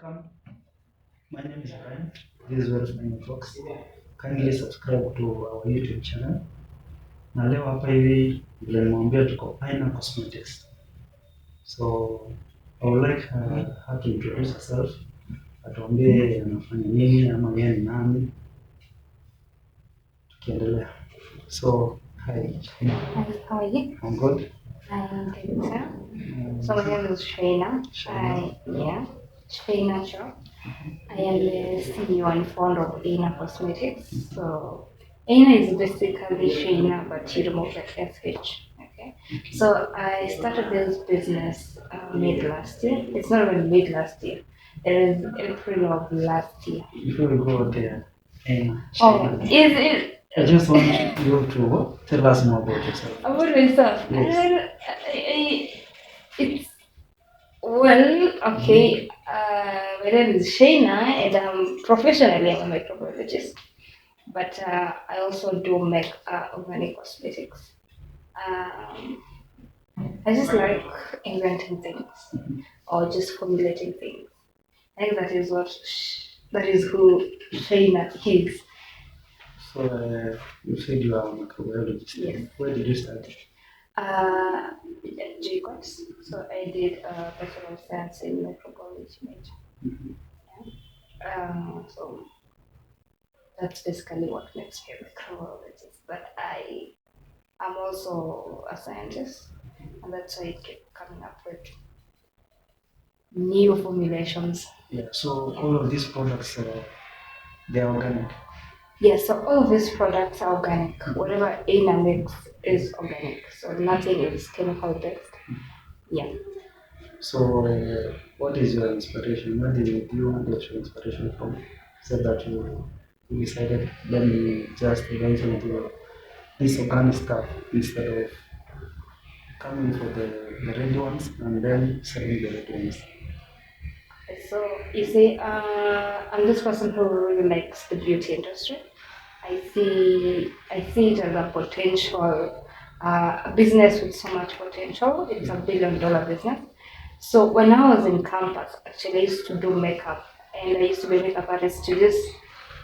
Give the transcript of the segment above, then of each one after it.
Welcome. My name is Brian. This is Werify Networks. Kindly subscribe to our YouTube channel. Na leo hapa hivi vile nimwambia tuko Ayna Cosmetics. So I would like her to introduce herself. Atuambie anafanya nini ama yeye ni nani. Tukiendelea. So hi. Hi, how are you? I'm good. I'm good, sir. So my name is Shreina. Shreina Shah. I am the CEO and founder of Ayna Cosmetics. So Ayna is basically Shreina, but you remove the SH. Okay. So I started this business mid last year. It's not even mid last year. It is April of last year. Before we go there, Ayna. Oh, is it? I just want you to tell us more about yourself. About myself. Yes. It's well, okay. My name is Shayna, and professionally I'm a microbiologist, but I also do make organic cosmetics. Um, I just like inventing things or just formulating things. I think that is who Shayna is. So you said you are a microbiologist. Yes. Where did you study? GCOS. So I did a Bachelor of Science in Microbiology major. So that's basically what makes me a microbiologist. But I am also a scientist, and that's why I keep coming up with new formulations. Yeah. So all of these products, they are organic. Yes, so all of these products are organic. Whatever Ayna makes is organic, so nothing is chemical based. Yeah. So what is your inspiration? Where did you get your inspiration from? So that you decided let me just eventually do this organic stuff instead of coming for the red ones and then selling the red ones. So you see, I'm this person who really likes the beauty industry. I see it as a potential a business with so much potential. It's $1 billion business. So when I was in campus, actually I used to do makeup, and I used to be a makeup artist to just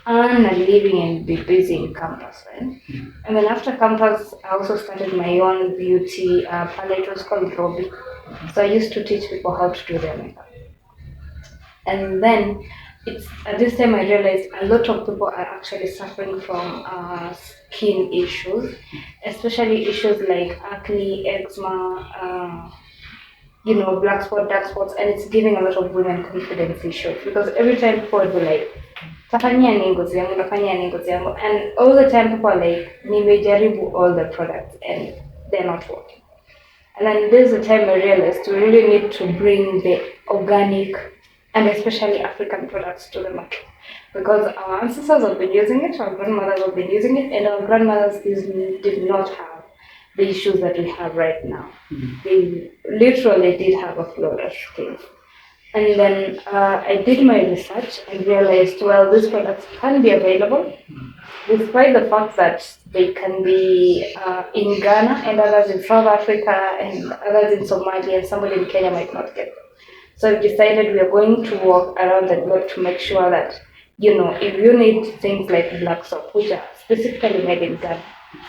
earn a living and be busy in campus, right? And then after campus, I also started my own beauty palette. It was called Robi. So I used to teach people how to do their makeup. And then it's at this time I realized a lot of people are actually suffering from skin issues, especially issues like acne, eczema, black spot, dark spots, and it's giving a lot of women confidence issues because every time people would be like, "Tafanya ni ngozi yangu, tafanya ni ngozi yangu," and all the time people are like, "Nimejaribu all the products and they're not working." And then there's the time I realized we really need to bring the organic and especially African products to the market because our ancestors have been using it, our grandmothers have been using it, and our grandmothers did not have the issues that we have right now. They literally did have a flawless skin. And then I did my research and realized, well, these products can be available despite the fact that they can be in Ghana and others in South Africa and others in Somalia and somebody in Kenya might not get them. So we decided we are going to walk around the globe to make sure that, if you need things like black soap, which are specifically made in Ghana,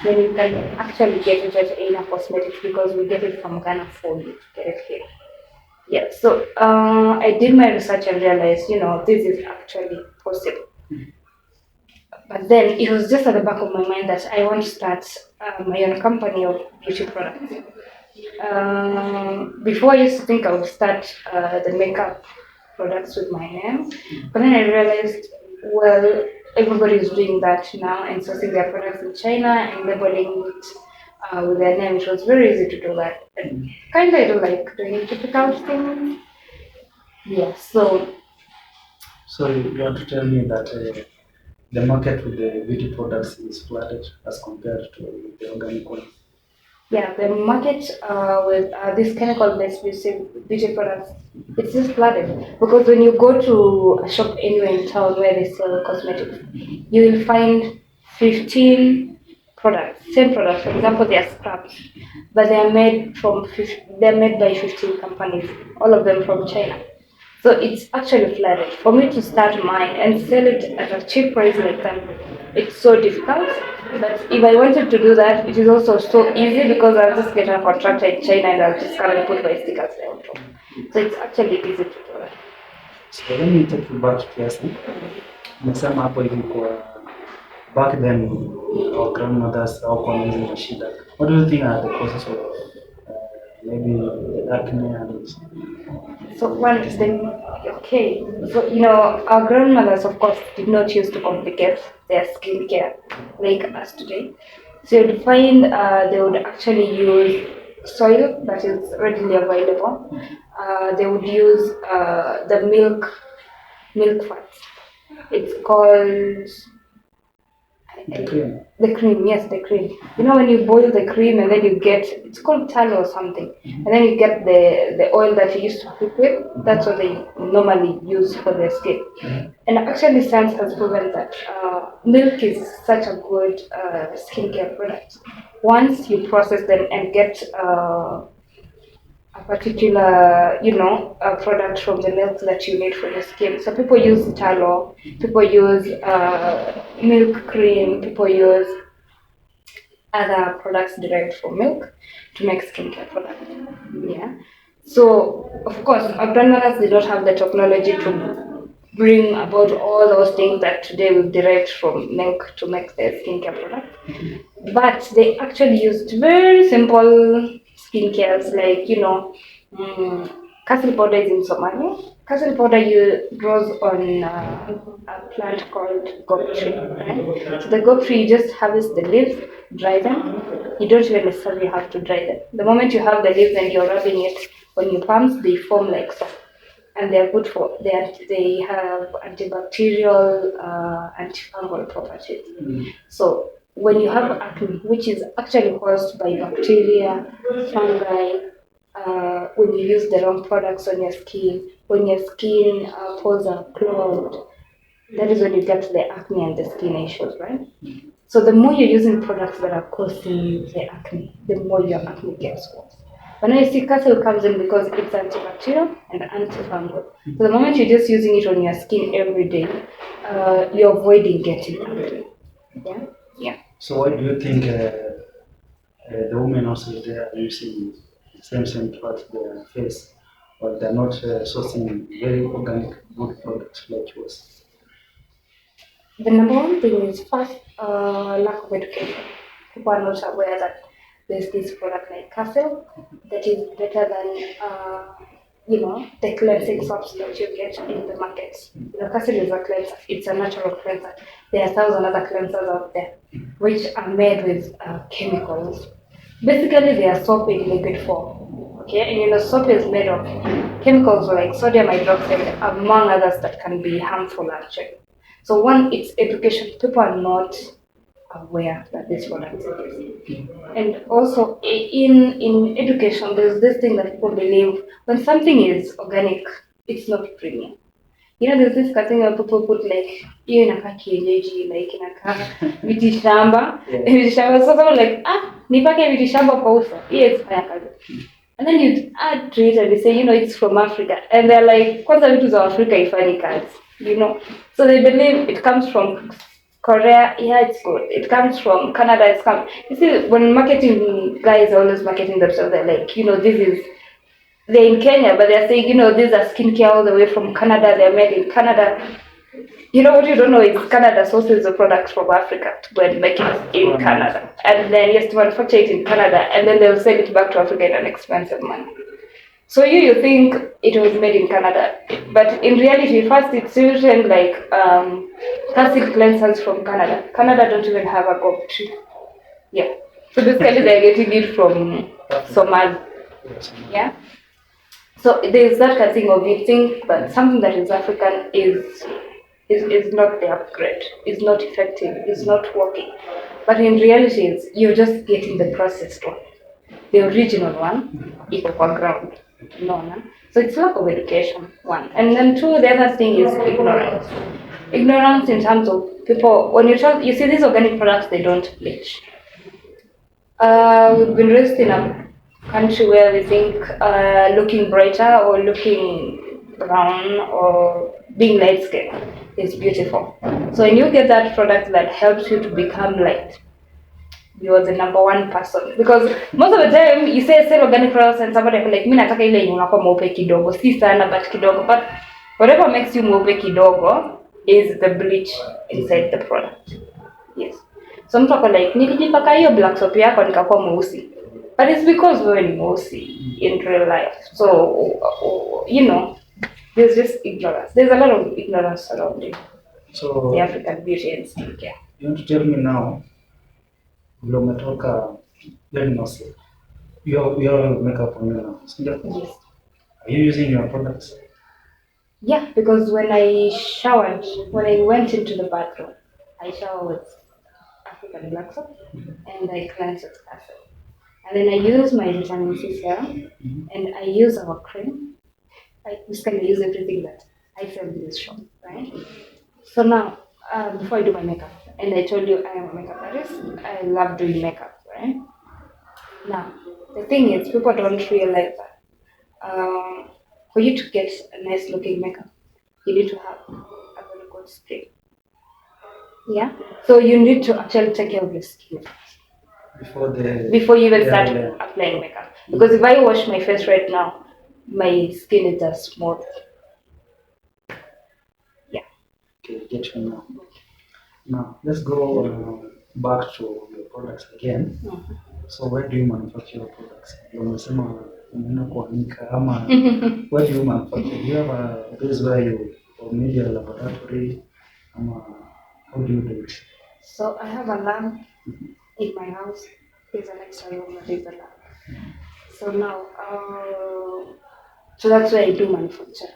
then you can actually get it at Ayna Cosmetics because we get it from Ghana for you to get it here. Yeah, so I did my research and realized, this is actually possible. But then it was just at the back of my mind that I want to start my own company of beauty products. Before I used to think I would start the makeup products with my name, but then I realized, well, everybody is doing that now and sourcing their products in China and labeling it with their name. It was very easy to do that. And kind of I don't like doing typical things. Yeah, so You want to tell me that the market with the beauty products is flooded as compared to the organic ones? yeah, the market with these chemical-based beauty products, it's just flooded. Because when you go to a shop anywhere in town where they sell cosmetics, you will find 15 products, 10 products. For example, they are scrubs, but they're made by 15 companies, all of them from China. So it's actually flooded. For me to start mine and sell it at a cheap price like that, it's so difficult. But if I wanted to do that, it is also so easy because I'll just get a contractor in China and I'll just come and put my stickers there on top. So it's actually easy to do that. So let me take you back kiasi. Umesema hapo hivi kwa back then our grandmothers hawakuwa na hizi shida. What do you think are the causes of maybe the acne and So one thing, okay. So our grandmothers, of course, did not used to complicate their skincare like us today. So you'd find they would actually use soil that is readily available. They would use the milk fats. It's called the cream? the cream, yes, the cream. When you boil the cream and then you get, it's called tallow or something, and then you get the oil that you used to cook with. That's what they normally use for their skin. And actually, science has proven that milk is such a good skincare product. Once you process them and get a particular, a product from the milk that you need for your skin. So people use tallow, people use milk cream, people use other products derived from milk to make skincare products. Yeah. So of course, our grandmothers did not have the technology to bring about all those things that today we've derived from milk to make their skincare product. But they actually used very simple skincares like, castle powder is in Somalia. Castle powder grows on a plant called gob tree. Right? So the gob tree, you just harvest the leaves, dry them. You don't even necessarily have to dry them. The moment you have the leaves and you're rubbing it on your palms, they form like so. And they are good for they have antibacterial, antifungal properties. So when you have acne, which is actually caused by bacteria, fungi, when you use the wrong products on your skin, when your skin pores are clogged, that is when you get the acne and the skin issues, right? So the more you're using products that are causing the acne, the more your acne gets worse. But now you see castle comes in because it's antibacterial and antifungal. So the moment you're just using it on your skin every day, you're avoiding getting acne. Yeah? Yeah. So why do you think the women also they are using same part their face, or they're not sourcing very organic good products like yours? The number one thing is first, lack of education. People are not aware that there's this product like Castle that is better than, the cleansing soaps that you get in the markets. Castle is a cleanser. It's a natural cleanser. There are 1,000 other cleansers out there which are made with chemicals. Basically, they are soap in liquid form. Okay, and soap is made of chemicals like sodium hydroxide, among others that can be harmful actually. So one, it's education. People are not aware that this product exists. And also in education, there's this thing that people believe when something is organic, it's not premium. There's this thing where people put like, hiyo inakaa kienyeji, like inakaa miti shamba. Miti shamba. So someone like, nipake miti shamba kwa uso. Hiyo expire kazi. And then you add to it and they say, it's from Africa. And they're like, kwanza vitu za Africa ifanyi kazi. So they believe it comes from Korea. Yeah, it's good. It comes from Canada. You see, when marketing guys are always marketing themselves, they're like, they're in Kenya, but they're saying, these are skincare all the way from Canada. They're made in Canada. What you don't know is Canada sources the products from Africa to go and make it in Canada. And then, yes, to manufacture it in Canada, and then they'll sell it back to Africa in an expensive manner. So you think it was made in Canada, but in reality, first it's written like acid cleansers from Canada. Canada don't even have a gob tree. Yeah. So basically they're getting it from Somalia. Yeah. So there's that kind of thing of you think that something that is African is not the upgrade, is not effective, is not working. But in reality, you're just getting the processed one. The original one, equal ground. No. So it's lack of education, one. And then two, the other thing is ignorance. Ignorance in terms of people, when you see these organic products, they don't bleach. We've been raised in a country where we think looking brighter or looking brown or being light skin is beautiful. So when you get that product that helps you to become light, you're the number one person, because most of the time you say sell organic products and somebody will be like, mimi nataka ile yenye unakuwa mweupe kidogo, si sana but kidogo, but whatever makes you mweupe kidogo is the bleach inside the product. Yes. So mtu ako like, nilijipaka hiyo black soap yako nikakuwa mweusi, but it's because wewe ni mweusi in real life. So you know, there's just ignorance. There's a lot of ignorance surrounding So the African beauty and skincare. you want to tell me now, vile umetoka, let me know, your makeup on you now. Yes. Are you using your products? Yeah, because when I showered, when I went into the bathroom, I showered with African black soap and I cleansed with castle. And then I use my vitamin C serum and I use our cream. I basically use everything that I sell in this shop, right? So now, before I do my makeup, and I told you I am a makeup artist, I love doing makeup, right? Now, the thing is, people don't realize that for you to get a nice looking makeup, you need to have a very good skin. Yeah? So you need to actually take care of your skin before you even start applying makeup. Because if I wash my face right now, my skin is just smooth. Yeah. Okay, get you now. Now, let's go back to your products again. So where do you manufacture your products? Unasema unaenda kuanika ama where do you manufacture? Do you have a place where you or maybe a laboratory? How do you do it? So I have a lab in my house. There's an extra room that is a lab. So now, so that's where I do manufacture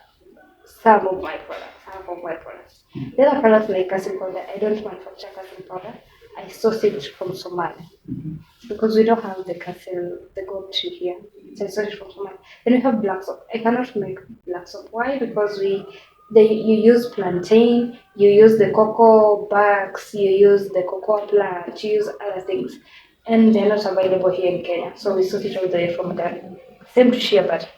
some of my products. The other products like castle powder, I don't manufacture castle powder. I source it from Somalia because we don't have the castle, the gold tree here. So I source it from Somalia. Then we have black soap. I cannot make black soap. Why? Because you use plantain, you use the cocoa barks, you use the cocoa plant, you use other things, and they're not available here in Kenya. So we source it all the way from Ghana. Same to shea butter.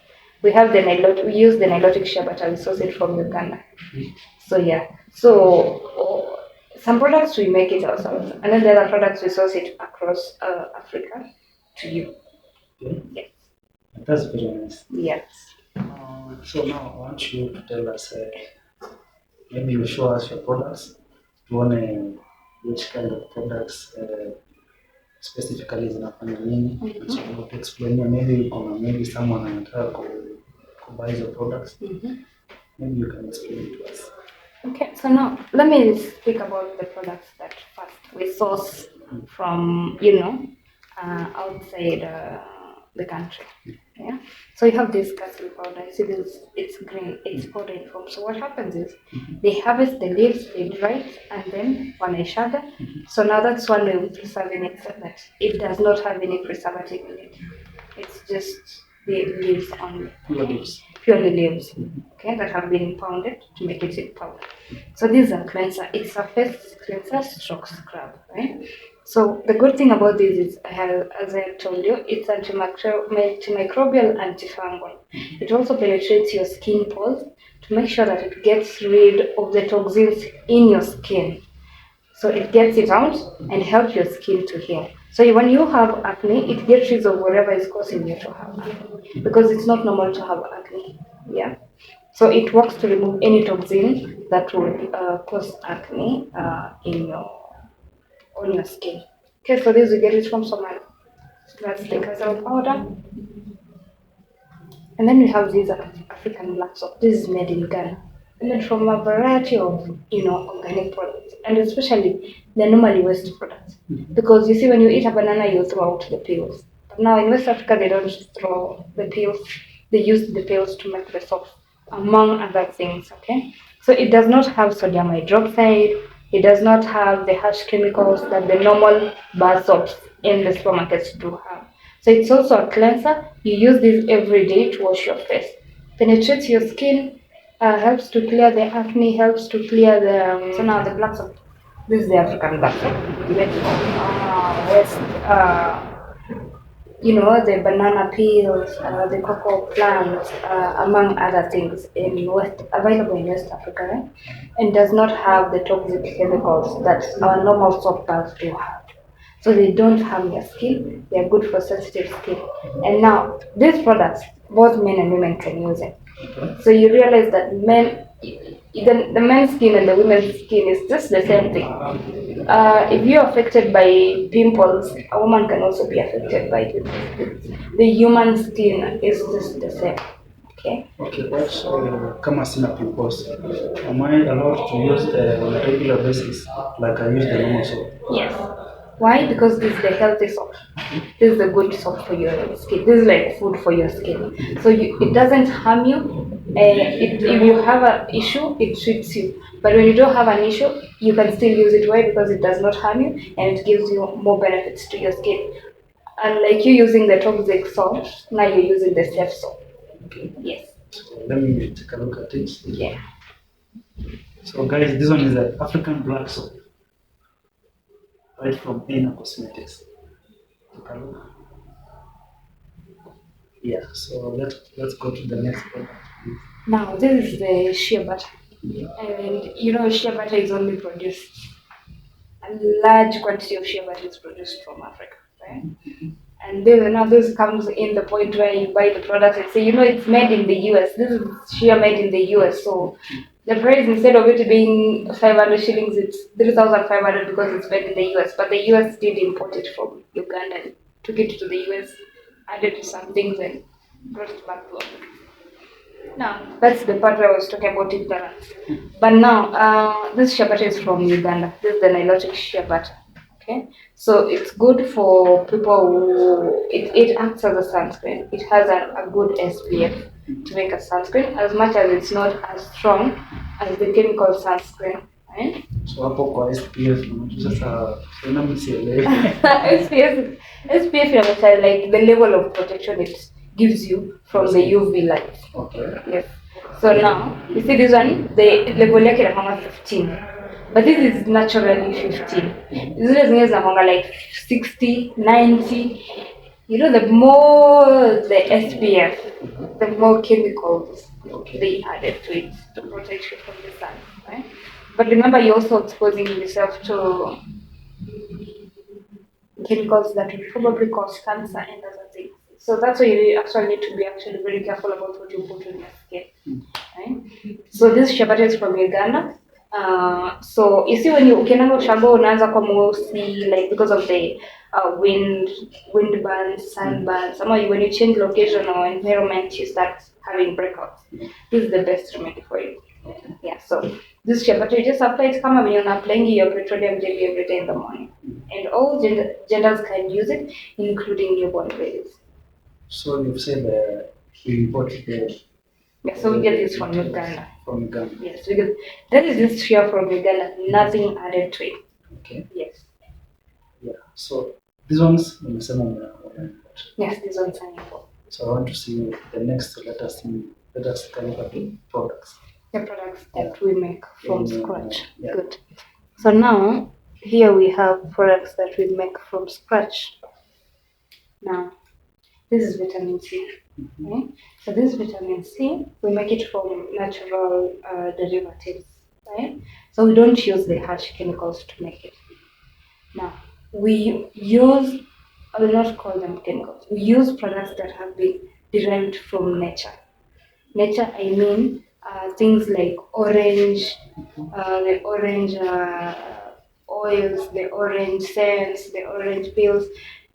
We have we use the Nilotic shea butter. We source it from Uganda. So yeah. So some products we make it ourselves, and then the other products we source it across Africa to you. Okay. Yes. That's very nice. Yes. So now I want you to tell us, maybe you show us your products. You want which kind of products specifically zinafanya nini? And so to explain, maybe maybe someone anataka to buy your products. Maybe you can explain it to us. Okay, so now let me speak about the products that first we source from, outside the country. Yeah. So you have this castle powder. See this? It's green. It's powdered from. So what happens is they harvest the leaves, they dry it, and then when I sugar. So now that's one way of preserving it, so that it does not have any preservative in it. It's just the leaves only. Purely leaves. Okay, that have been pounded to make it in powder. So this is a cleanser. It's a face cleanser stroke scrub, right? So the good thing about this is, as I told you, it's antimicrobial, antifungal. It also penetrates your skin pores to make sure that it gets rid of the toxins in your skin. So it gets it out and helps your skin to heal. So when you have acne, it gets rid of whatever is causing you to have acne, because it's not normal to have acne. Yeah. So it works to remove any toxin that will cause acne on your skin. Okay, so this we get it from Somalia. So that's the castle powder. And then we have this African black soap. This is made in Ghana. Made from a variety of organic products, and especially the normally waste products. Because you see, when you eat a banana, you throw out the peels. But now in West Africa, they don't throw the peels. They use the peels to make the soap, among other things. Okay, so it does not have sodium hydroxide. It does not have the harsh chemicals that the normal bar soaps in the supermarkets do have. So it's also a cleanser. You use this every day to wash your face. Penetrates your skin, helps to clear the acne, helps to clear the. So now the black soap. This is the African black soap. Made from West the banana peels, the cocoa plants, among other things available in West Africa, right? And does not have the toxic chemicals that our normal soap bars do have. So they don't harm your skin. They are good for sensitive skin. And now these products, both men and women can use it. So you realize that even the men's skin and the women's skin is just the same thing. If you're affected by pimples, a woman can also be affected by pimples. The human skin is just the same. Okay. Okay, but kama sina pimples, am I allowed to use on a regular basis like I use the normal soap? Yes. Why? Because this is the healthy soap. This is the good soap for your skin. This is like food for your skin. So it doesn't harm you. If you have an issue, it treats you. But when you don't have an issue, you can still use it. Why? Because it does not harm you and it gives you more benefits to your skin. Unlike you using the toxic soap, now you're using the safe soap. Yes. So let me take a look at it. Yeah. So guys, this one is an African black soap, right from Ayna Cosmetics. Take a look. Yeah, so let's go to the next product, please. Now this is the shea butter. And shea butter is only produced, a large quantity of shea butter is produced from Africa, right? And then now this comes in the point where you buy the product and say, it's made in the US. This is shea made in the US. So the price, instead of it being 500 shillings, it's 3,500 because it's made in the US. But the US did import it from Uganda and took it to the US, added some things and brought it back to Africa. Now, that's the part where I was talking about ignorance. But now, this shea butter is from Uganda. This is the Nilotic shea butter. Okay, so it's good for people who it acts as a sunscreen. It has a good SPF to make a sunscreen, as much as it's not as strong as the chemical sunscreen. Right? So hapo kwa SPF unajua sasa sina msielewi. SPF inamaanisha like the level of protection it gives you from the UV light. Okay. Yes. So now you see this one, the level yake inakuwa 15. But this is naturally 15. Zile zingine zinakuwa like 60, 90. The more the SPF, the more chemicals they added to it to protect you from the sun, right? But remember, you're also exposing yourself to chemicals that will probably cause cancer and other things. So that's why you actually need to be very careful about what you put in your skin. Right? So this shea butter is from Uganda. So you see when ukienda ushago unaanza kwa mweusi like because of the wind burns, sunburns. When you change location or environment, you start having breakouts. This is the best remedy for you. Yeah, so this shea butter you just apply it kama when you're applying your petroleum jelly every day in the morning. And all genders can use it, including newborn babies. So you said you imported the. Yeah, so we get this from Uganda. From Uganda. Yes, because that is this shea from Uganda, nothing added to it. Okay. Yes. Yeah. So these ones umesema import. Yes, these ones are import. So I want to see the next. Let us look at the products. The products that we make from scratch. Yeah. Good. So now here we have products that we make from scratch. Now this is vitamin C. Okay? So this vitamin C, we make it from natural derivatives, right? So we don't use the harsh chemicals to make it. Now, we use, I will not call them chemicals, we use products that have been derived from nature. Nature, I mean things like orange, the orange oils, the orange scents, the orange peels,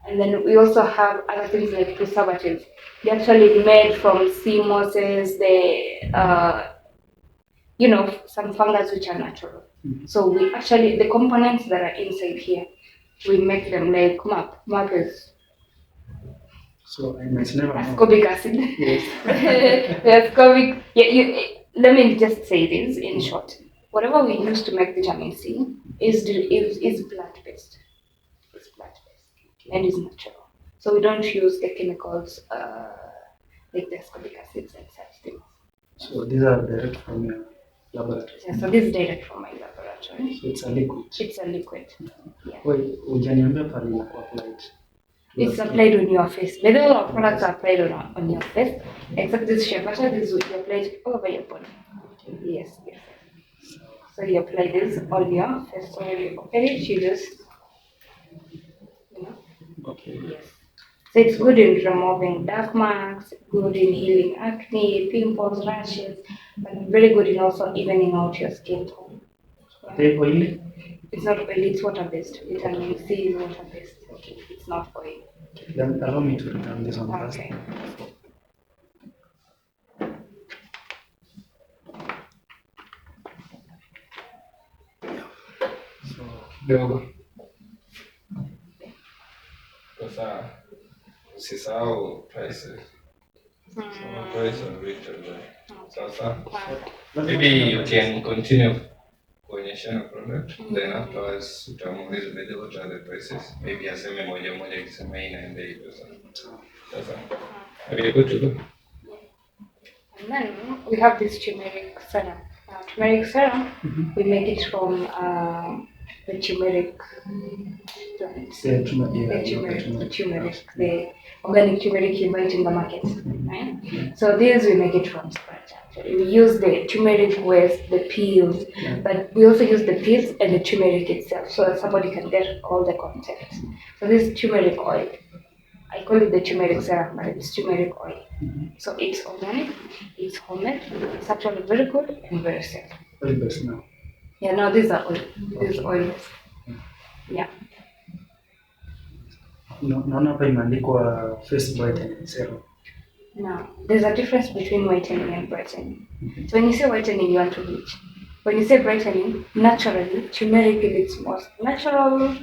and then we also have other things like preservatives. They're actually made from sea mosses, some fungus which are natural. So we actually, the components that are inside here, we make them like MAP is. So I must never know. Ascorbic acid. Yes. The ascorbic. Let me just say this in short. Whatever we use to make vitamin C is plant-based. It's plant-based and is natural. So we don't use the chemicals like the ascorbic acids and such things. So these are direct from your laboratory. Yeah, so this is direct from my laboratory. So it's a liquid. It's a liquid. Yeah. Wait, ujaniambia pale inakuwa applied. It's applied on your face. By the way, our products are applied on your face, except this shea butter, this will be applied all over your body. Yes, yes. So you apply this on your face. So when you open it, you just, you know, Okay. yes. So it's good in removing dark marks, good in healing acne, pimples, rashes, but very good in also evening out your skin tone. Are they oily? It's not oil, it's water-based. Vitamin C is water-based. It's not oil. Then allow me to return this one first. Okay. So Kidogo. Sasa usisahau prices. So price of retail there. Sasa maybe you can continue kuonyesha product, then afterwards utamuuliza maybe what are the prices. Maybe aseme moja moja akisema hii inaenda hivyo sasa. Sasa maybe go to go. And then we have this turmeric serum. Turmeric serum, we make it from the turmeric plants. yeah, yeah, The turmeric, the organic turmeric you buy it in the market. Right? So this we make it from scratch actually. We use the turmeric waste, the peels, but we also use the peels and the turmeric itself so that somebody can get all the content. So this is turmeric oil. I call it the turmeric serum, but it's turmeric oil. So it's organic, it's homemade, it's actually very good and very safe. oil based now. Yeah, no, these are oil. These are oils. Yeah. Naona hapa imeandikwa face brightening serum. Now, there's a difference between whitening and brightening. So when you say whitening, you want to bleach. When you say brightening, naturally, turmeric in its most natural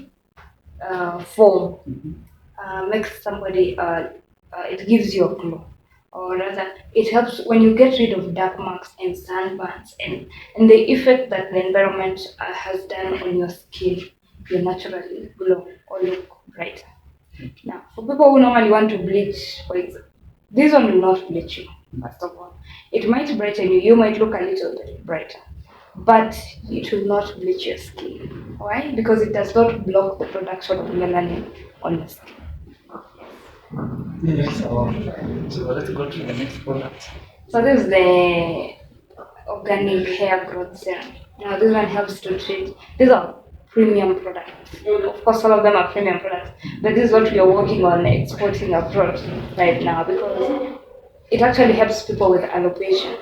form makes somebody, it gives you a glow. Or rather, it helps when you get rid of dark marks and sunburns and the effect that the environment has done on your skin, you naturally glow or look brighter. Now, for people who normally want to bleach, for example, this one will not bleach you, first of all. It might brighten you, you might look a little bit brighter, but it will not bleach your skin. Why? Because it does not block the production of melanin on your skin. Yes. So let's go to the next product. So this is the organic hair growth serum. Now this one helps to treat, these are premium products. Of course all of them are premium products, but this is what we are working on exporting abroad right now because it actually helps people with alopecia.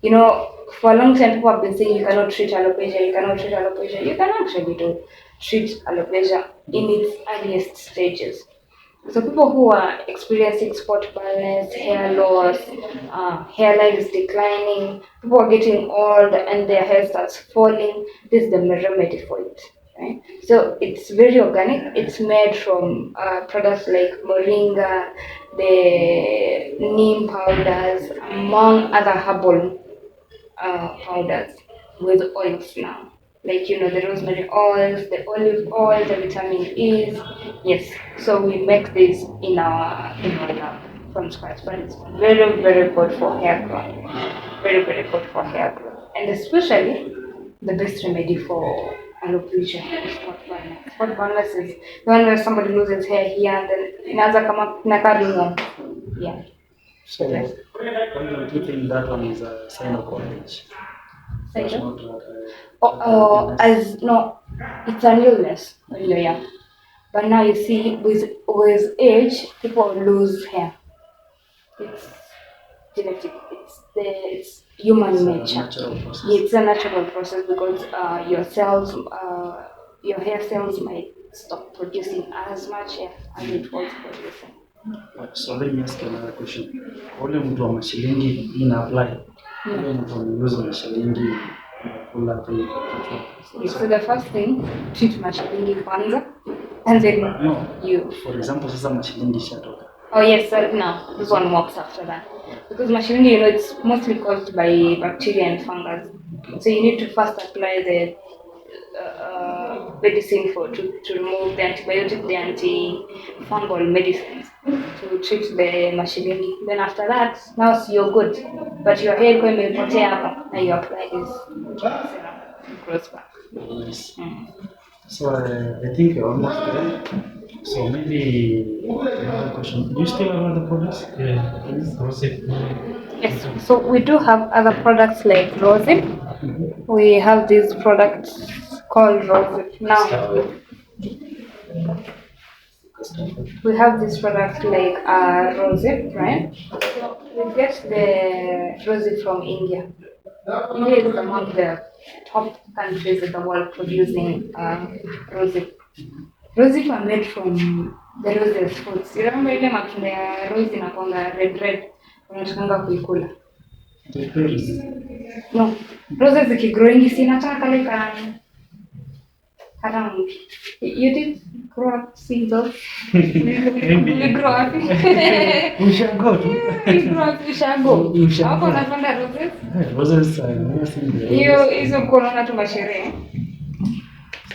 You know, for a long time people have been saying you cannot treat alopecia, you cannot treat alopecia. You can actually treat alopecia in its earliest stages. So people who are experiencing spot baldness, hair loss, hairline is declining, people are getting old and their hair starts falling, this is the remedy for it. Right? So it's very organic. It's made from products like moringa, the neem powders, among other herbal powders with oils now. Like, you know, the rosemary oils, the olive oil, the vitamin E's. Yes, so we make this in our lab from scratch, but it's very, very good for hair growth. Very, very good for hair growth. And especially the best remedy for alopecia is spot baldness. Spot baldness is the one where somebody loses hair here and then inaanza kama inakaa ringworm. Yeah. So why don't you think that one is a sign of old age? That's Sign not as no, it's an illness when you're young. But now you see, with age, people lose hair. It's genetic. It's human it's nature. a natural process. It's a natural process because your cells, your hair cells might stop producing as much hair as it was producing. So let me ask you another question. Ule mtu wa mashilingi ina apply. Ule mtu anauza mashilingi kula tu kichwa. So the first thing, treat mashilingi kwanza, and then No. you. For example, sasa mashilingi shatoka. Oh yes, so no, this one works after that. Because mashilingi, you know, it's mostly caused by bacteria and fungus. So you need to first apply the medicine to remove the antibiotic, the anti-fungal medicines to treat the mashilingi. Then after that, now you're good. But your hair going to be hapa, and you apply this serum, it grows back. Nice. So I think you're almost there. So maybe another question. Do you still have other products? Yeah, Rosy. Yes, so we do have other products like Rosip. We have these products called Rosip. Now, we have these products like Rosip, right? So we get the Rosip from India. India is among the top countries in the world producing Rosip. Rosip are made from the roses fruits. You remember ile matunda ya rose inakwanga red, unatakanga kuikula. The berries. No, roses zikigrowing si inataka kale around. You did grow up seeing those? You grow up. We shall go to. You grow up, you shall go. You shall Hapo go. unapanda roses? Roses, I never seen the Hiyo roses. hizo kuona tu masherehe.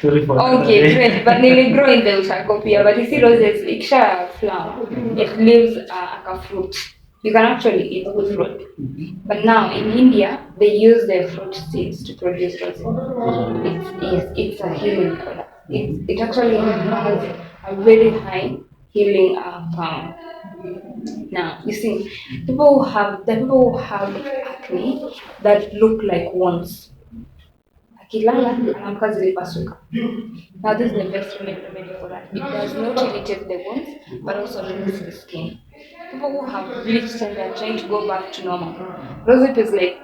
Story for another Okay, day. great. But nearly grow in the Ushakopia. But you see roses, ikisha flower, it leaves like a fruit. You can actually eat the fruit. But now in India, they use the fruit seeds to produce roses. It's a healing product. It actually has a very high healing power. Now you see, people who have acne that look like wounds. Akilala anaamka zilipasuka. Now this is the best remedy for that. It does not irritate the wounds, but also heals the skin. People who have bleached and they're trying to go back to normal. Rosip is like,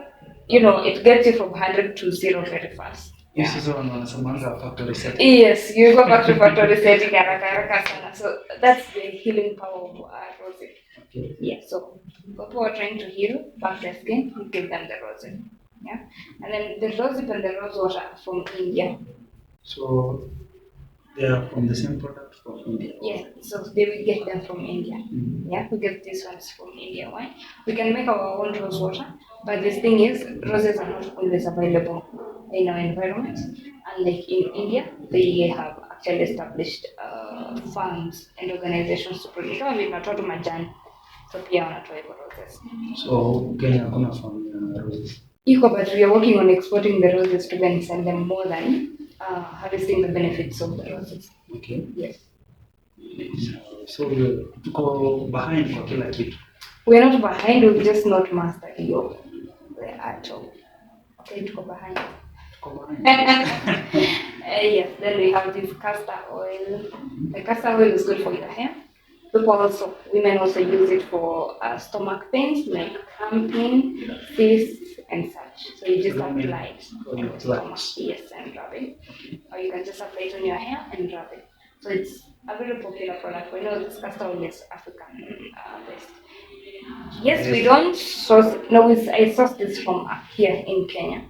it gets you from 100 to 0 very fast. This is one wanasemanga factory setting. Yes, you go back to factory setting haraka sana. So that's the healing power of rosip. Okay. Yeah, so people who are trying to heal back their skin, you give them the rosip. Yeah, and then the rosip and the rose water are from India. So they are from the same product from India. Yeah, so they will get them from India. Yeah, we get these ones from India. Why? We can make our own rose water, but the thing is, roses are not always available in our environment. And like in India, they have actually established farms and organizations to produce. Kama vile tunatoa tu majani, so pia wanatoa hivyo roses. So Kenya hakuna farm ya roses. Iko, but we are working on exporting the roses to then sell them more than harvesting the benefits of the roses. Okay. Yes. So tuko behind kwa kila kitu. We're not behind, we've just not mastered the art of. Okay, tuko behind. Tuko behind. Yes, then we have this castor oil. The castor oil is good for your hair. Women also use it for stomach pains like cramping, cysts, and such. So you just apply it on your stomach, yes, and rub it. Or you can just apply it on your hair and rub it. So it's a very popular product. We know this castor oil is African based. Yes, we don't source. No, I source this from here in Kenya.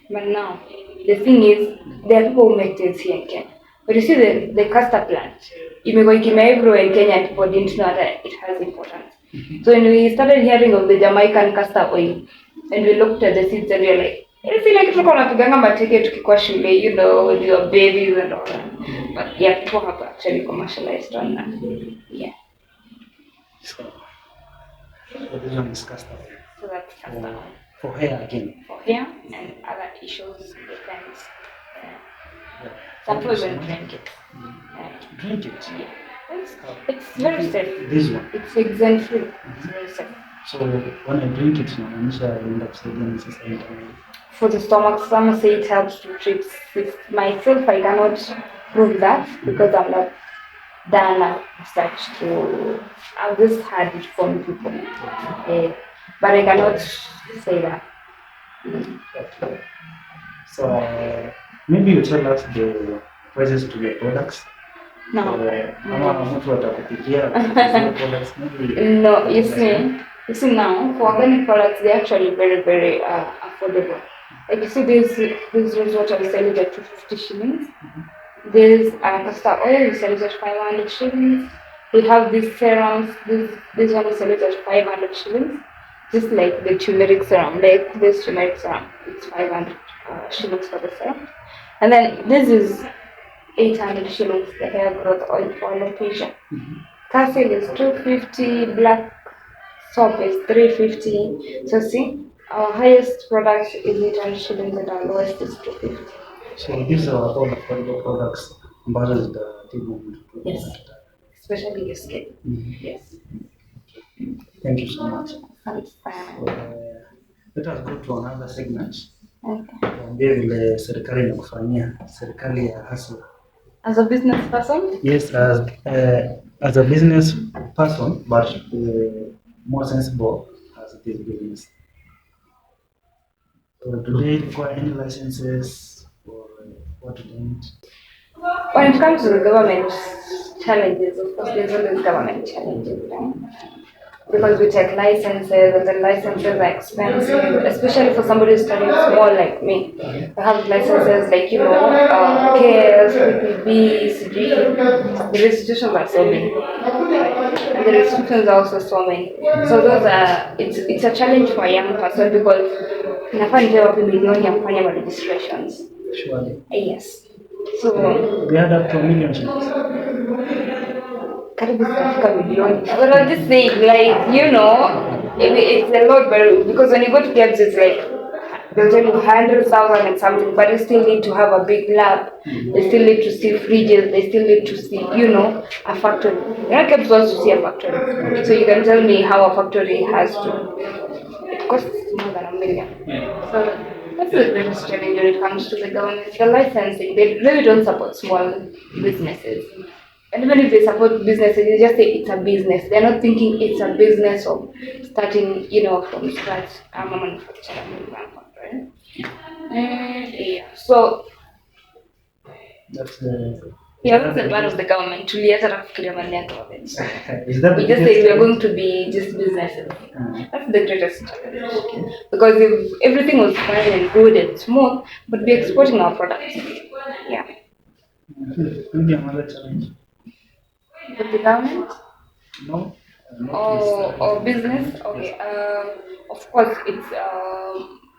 But now, the thing is, there are people who make this here in Kenya. But you see the castor plant, imekuwa everywhere in Kenya, and people didn't know that it has importance. So when we started hearing of the Jamaican castor oil, and we looked at the seeds and we were like, it's like tulikuwa tunapiganga mateke tukikuwa shule, with your babies and all that. But yeah, people have actually commercialized on that. Yeah. So this one is castor oil. So that's castor oil. For hair again. For hair and other issues, depends. Some people even drink it. Drink it? Yeah. It's very safe. This one? It's exam free. It's very safe. So when I drink it, I end up saying For the stomach, some say it helps to treat cysts. Myself, I cannot prove that because I'm not done research to. I've just had it from people. But I cannot say that. So maybe you tell us the prices to your products. No. Mtu atakupikia products maybe. No, you see now for organic products they're actually very, very affordable. Like you see this rose water we sell it at 250 shillings. This castor oil we sell it at 500 shillings. We have these serums, this one we sell it at 500 shillings. Just like the turmeric serum, like this turmeric serum, it's 500 shillings for the serum. And then this is 800 shillings, the hair growth oil for alopecia. Castle is 250, black soap is 350. So see, our highest product is 800 shillings and our lowest is 250. So these are all affordable products. Yes. especially your skin. Yes. Thank you so much. Thanks, So, let us go to another segment. Okay. Tuambie vile serikali inakufanyia, serikali ya hustle. As a business person? Yes, as a business person, but more sensible as this business. So do they require any licenses or what do they need? When it comes to the government challenges, of course, there's always government challenges, right? Because we take licenses, and the licenses are expensive, especially for somebody who's starting small like me. I have licenses like, KS, PPB, CG. The restrictions are so many. And the restrictions are also so many. So it's a challenge for a young person because nafaa nitoe wapi milioni ya kufanya ma registrations. Surely. Yes. So They add up to $1 million. karibu zitafika milioni. But I'm just saying, it's a lot, but because when you go to clubs, it's like they'll tell you 100,000 and something, but you still need to have a big lab. They still need to see fridges. They still need to see, a factory. Clubs wants to see a factory, so you can tell me how a factory has to. It costs more than $1 million. So that's the greatest challenge when it comes to the government. The licensing, they really don't support small businesses. And even if they support businesses, they just say it's a business. They're not thinking it's a business of starting, from scratch. I'm a manufacturer, right? Yeah. So That's that's a part of the government. Tulianza kufikiria mambo ya government. Is that We just say we are going to be just businesses. That's the greatest challenge. Because if everything was fine and good and smooth, we'd be exporting our products. Yeah. maybe another challenge. With the government? No. Or business? Okay. Of course, it's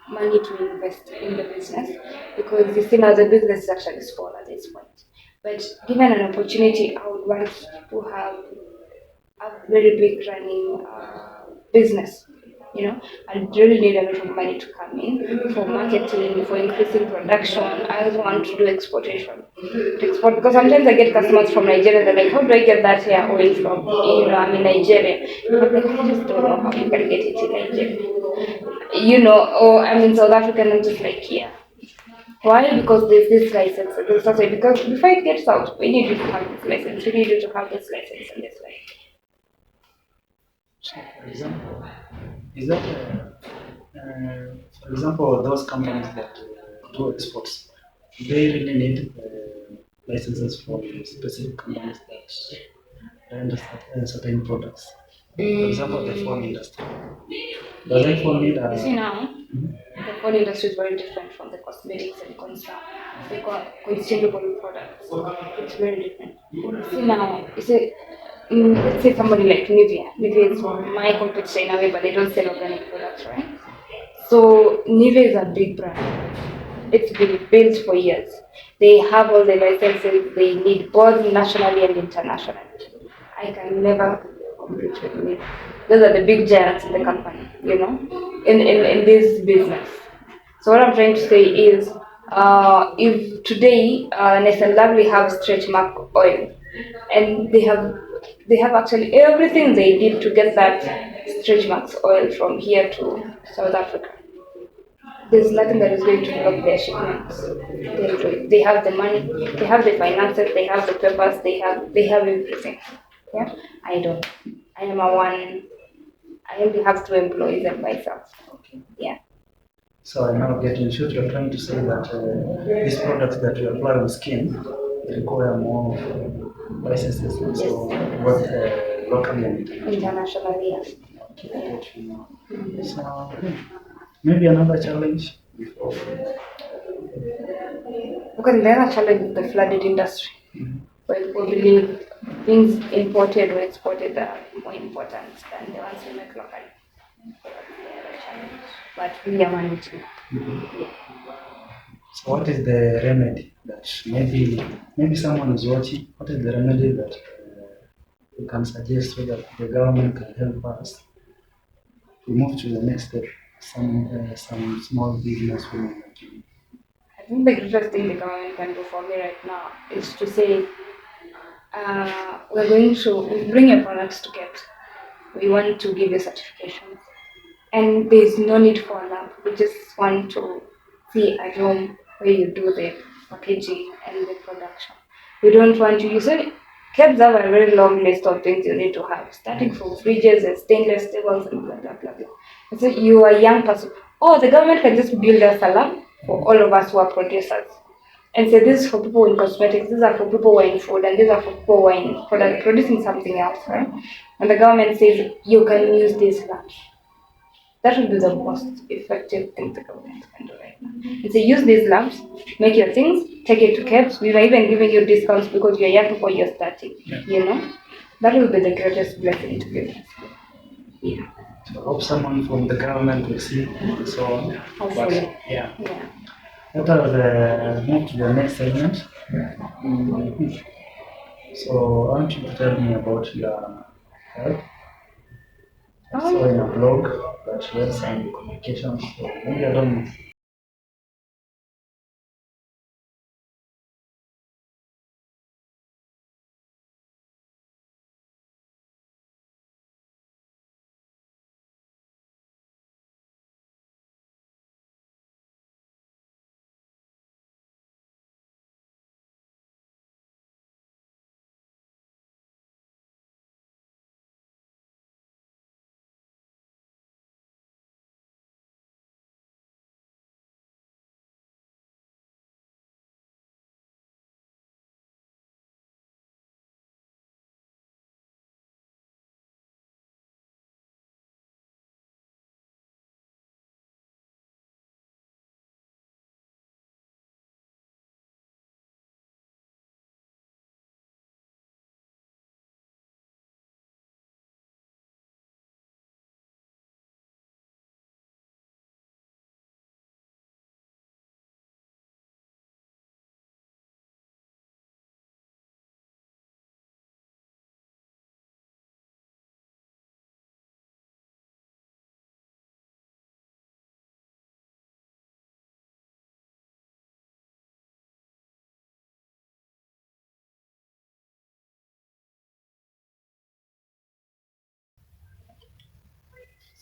money to invest in the business because you see now the business is actually small at this point. But given an opportunity, I would want to have a very big running business. I really need a lot of money to come in for marketing, for increasing production. I also want to do exportation. To export because sometimes I get customers from Nigeria. They're like, "How do I get that hair oil from? I'm in Nigeria." I'm like, "I just don't know how you can get it in Nigeria." Or I'm in South Africa and I'm just like, "Yeah." Why? Because there's this license. There's also because before it gets out, we need you to have this license. We need you to have this license and this license. So, for example, is that, for example, those companies that do exports, they really need licenses for specific companies that render certain products. For example, the phone industry. Does iPhone need a... You see now, the phone industry is very different from the cosmetics and consumable products. It's very different. See now, let's say somebody like Nivea. Nivea is my competitor in a way, but they don't sell organic products, right? So Nivea is a big brand. It's been built for years. They have all the licenses they need, both nationally and internationally. I can never compete with Nivea. Those are the big giants in the company, in this business. So what I'm trying to say is, if today Nice and Lovely have stretch mark oil, and they have actually everything they need to get that stretch marks oil from here to South Africa. There's nothing that is going to block their shipments. They have the money, they have the finances, they have the papers, they have everything. Yeah, I don't. I am a one. I only have 2 employees and myself. Okay. Yeah. So I now get in short, you're trying to say that these products that you apply on skin require more licenses, so both locally and Internationally, yes. okay. So maybe another challenge before. Because the other challenge is the flooded industry. Where people believe things imported or exported are more important than the ones we make locally. That's the other challenge. But we are managing. So what is the remedy that maybe someone is watching? What is the remedy that you can suggest so that the government can help us to move to the next step? Some small business women like you. I think the greatest thing the government can do for me right now is to say we're going to bring your products to get. We want to give you certifications. And there's no need for a lab. We just want to see a room where you do the packaging and the production. We don't want to use it. Cabs have a very long list of things you need to have, starting from fridges and stainless steels and blah blah blah blah. And so you are a young person. Oh, the government can just build us a lab for all of us who are producers. And say this is for people in cosmetics, these are for people who are in food, and these are for people who are in producing something else, right? And the government says you can use these labs. That will be the most effective thing the government can do right now. And so use these labs, make your things, take it to cabs. We are even giving you discounts because you're young before you're starting. You know, that will be the greatest blessing to business. Yeah. So I hope someone from the government will see so on. Hopefully. But, yeah. Yeah. Let us move to the next segment. So I want you to tell me about your health. I saw in a blog that you had some communications. So maybe I don't know.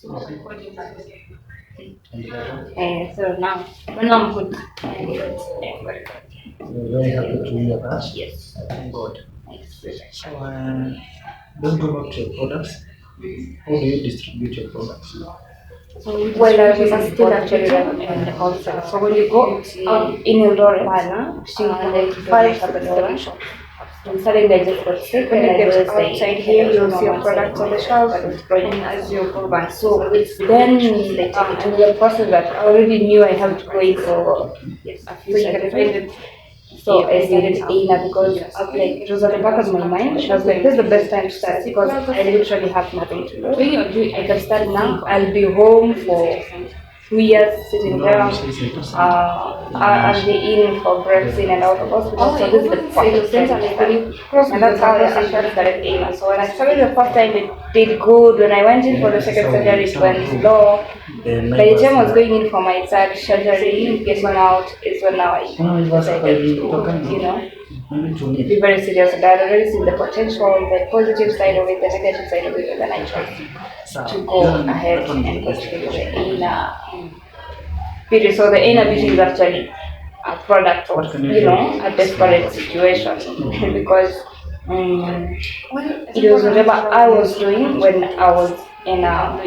So now I'm good. I'm good. I'm very good. We're very happy to hear that. Yes. Thank God. Yes. So let's go back to your products. How do you distribute your products? Well, I was still actually in the wholesale. So when you go in Eldoret, like 5 7 shops. And suddenly I just got sick and I just outside here you'll see your products on the shelf and as you go back. So then it was a process that I already knew I had to go in for a few certificates. So I started Ayna because I was like, it was at the back of my mind. I was like, this is the best time to start because I literally have nothing to do. I can start now. I'll be home for 2 years sitting there. I'll be in for breaks in and out of hospital. So this is the perfect time to start. And that's how I actually started Ayna. So when I started the first time, it did good. When I went in for the second surgery, it went low. By the time I was going in for my third surgery, getting out is when now I decided to, be very serious about it. I already seen the potential, the positive side of it, the negative side of it, and then I chose to go ahead and continue the Ayna beauty. So the Ayna beauty is actually a product of, a desperate situation because it was whatever I was doing when I was in a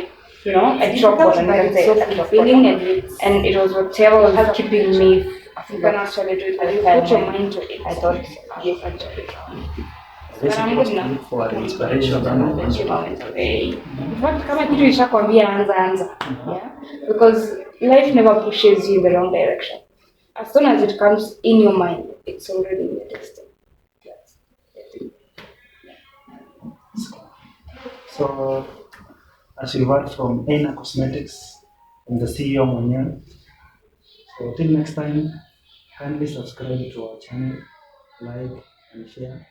drop bottom, you can say a drop bottom, and it was whatever was keeping me African actually do it. Put your mind to it. I thought yes, actually. But I'm good now. For inspiration. In fact, kama kitu ishakwambia anza. Yeah? Because life never pushes you in the wrong direction. As soon as it comes in your mind, it's already in your destiny. Yes. So, as you heard from Ayna Cosmetics, from the CEO mwenyewe. So till next time, kindly subscribe to our channel, like and share.